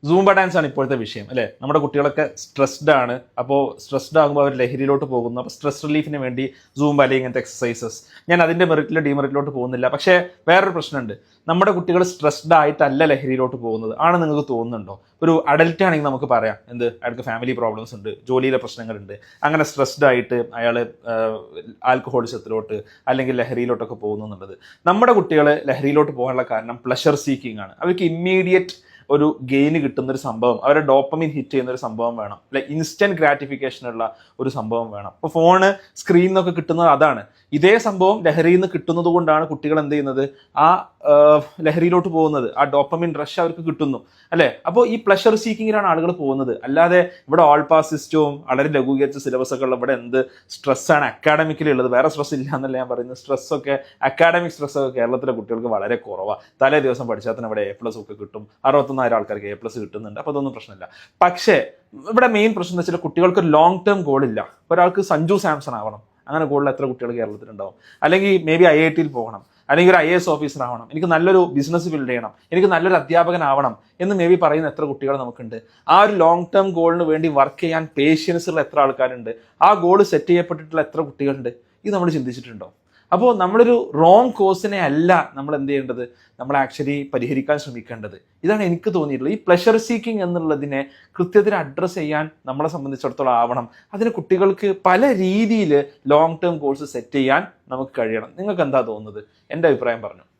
Zumba dance ആണ് ഇപ്പോഴത്തെ വിഷയം അല്ലേ. നമ്മുടെ കുട്ടികളൊക്കെ സ്ട്രെസ്ഡ് ആണ്. അപ്പോൾ സ്ട്രെസ്ഡ് ആകുമ്പോൾ അവർ ലഹരിയിലോട്ട് പോകുന്നു. അപ്പോൾ സ്ട്രെസ് റിലീഫിന് വേണ്ടി സൂംബ അല്ലെങ്കിൽ ഇങ്ങനത്തെ എക്സസൈസസ്. ഞാൻ അതിൻ്റെ മെറിറ്റിൽ ഡിമെറിറ്റിലോട്ട് പോകുന്നില്ല. പക്ഷേ വേറൊരു പ്രശ്നമുണ്ട്. നമ്മുടെ കുട്ടികൾ സ്ട്രെസ്ഡ് ആയിട്ടല്ല ലഹരിയിലോട്ട് പോകുന്നത് ആണ് നിങ്ങൾക്ക് തോന്നുന്നുണ്ടോ? ഒരു അഡൽട്ട് ആണെങ്കിൽ നമുക്ക് പറയാം അയാൾക്ക് ഫാമിലി പ്രോബ്ലംസ് ഉണ്ട്, ജോലിയിലെ പ്രശ്നങ്ങളുണ്ട്, അങ്ങനെ സ്ട്രെസ്ഡ് ആയിട്ട് അയാൾ ആൽക്കഹോളിസത്തിലോട്ട് അല്ലെങ്കിൽ ലഹരിയിലോട്ടൊക്കെ പോകുന്നു എന്നുള്ളത്. നമ്മുടെ കുട്ടികൾ ലഹരിയിലോട്ട് പോകാനുള്ള കാരണം പ്ലഷർ സീക്കിംഗ് ആണ്. അവർക്ക് ഇമ്മീഡിയറ്റ് ഒരു ഗെയിന് കിട്ടുന്ന ഒരു സംഭവം, അവരെ ഡോപ്പമിൻ ഹിറ്റ് ചെയ്യുന്ന ഒരു സംഭവം വേണം, അല്ലെ ഇൻസ്റ്റന്റ് ഗ്രാറ്റിഫിക്കേഷൻ ഉള്ള ഒരു സംഭവം വേണം. അപ്പോൾ ഫോണ് സ്ക്രീനിൽ നിന്നൊക്കെ കിട്ടുന്നത് അതാണ്. ഇതേ സംഭവം ലഹരിയിൽ നിന്ന് കിട്ടുന്നത് കൊണ്ടാണ് കുട്ടികൾ എന്ത് ചെയ്യുന്നത്, ആ ലഹരിയിലോട്ട് പോകുന്നത്. ആ ഡോപ്പമിൻ റഷ് അവർക്ക് കിട്ടുന്നു അല്ലെ. അപ്പോൾ ഈ പ്ലഷർ സീക്കിങ്ങിലാണ് ആളുകൾ പോകുന്നത്. അല്ലാതെ ഇവിടെ ഓൾ പാസ് സിസ്റ്റവും വളരെ ലഘൂകരിച്ച സിലബസ് ഒക്കെ ഉള്ള ഇവിടെ എന്ത് സ്ട്രെസ്സാണ് അക്കാഡമിക്കലി ഉള്ളത്. വേറെ സ്ട്രെസ് ഇല്ല എന്നല്ല ഞാൻ പറയുന്നത്. സ്ട്രെസ്സൊക്കെ അക്കാഡമിക് സ്ട്രെസ്സൊക്കെ കേരളത്തിലെ കുട്ടികൾക്ക് വളരെ കുറവാണ്. തലേ ദിവസം പഠിച്ചാൽ തന്നെ ഇവിടെ A+ ഒക്കെ കിട്ടും. 61,000 ആൾക്കാർക്ക് A+ കിട്ടുന്നുണ്ട്. അപ്പോൾ അതൊന്നും പ്രശ്നമില്ല. പക്ഷേ ഇവിടെ മെയിൻ പ്രശ്നം എന്ന് വെച്ചാൽ കുട്ടികൾക്ക് ലോങ് ടേം ഗോൾ ഇല്ല. ഒരാൾക്ക് സഞ്ജു സാംസൺ ആവണം, അങ്ങനെ ഗോളിൽ എത്ര കുട്ടികൾ കേരളത്തിലുണ്ടാവും? അല്ലെങ്കിൽ മേ ബി IIT പോകണം, അല്ലെങ്കിൽ ഒരു IAS ഓഫീസർ ആവണം, എനിക്ക് നല്ലൊരു ബിസിനസ് ബിൽഡ് ചെയ്യണം, എനിക്ക് നല്ലൊരു അധ്യാപകനാവണം എന്ന് മേ ബി പറയുന്ന എത്ര കുട്ടികൾ നമുക്കുണ്ട്? ആ ഒരു ലോങ് ടേം ഗോളിന് വേണ്ടി വർക്ക് ചെയ്യാൻ പേഷ്യൻസ് ഉള്ള എത്ര ആൾക്കാരുണ്ട്? ആ ഗോൾ സെറ്റ് ചെയ്യപ്പെട്ടിട്ടുള്ള എത്ര കുട്ടികളുണ്ട്? ഇത് നമ്മൾ ചിന്തിച്ചിട്ടുണ്ടോ? അപ്പോൾ നമ്മളൊരു റോങ് കോഴ്സിനെ അല്ല നമ്മൾ എന്ത് ചെയ്യേണ്ടത്, നമ്മൾ ആക്ച്വലി പരിഹരിക്കാൻ ശ്രമിക്കേണ്ടത്. ഇതാണ് എനിക്ക് തോന്നിയിട്ടുള്ളത്. ഈ പ്ലഷർ സീക്കിംഗ് എന്നുള്ളതിനെ കൃത്യത്തിൽ അഡ്രസ്സ് ചെയ്യാൻ നമ്മളെ സംബന്ധിച്ചിടത്തോളം ആവണം. അതിന് കുട്ടികൾക്ക് പല രീതിയിൽ ലോങ് ടേം കോഴ്സ് സെറ്റ് ചെയ്യാൻ നമുക്ക് കഴിയണം. നിങ്ങൾക്ക് എന്താ തോന്നുന്നത്? എൻ്റെ അഭിപ്രായം പറഞ്ഞു.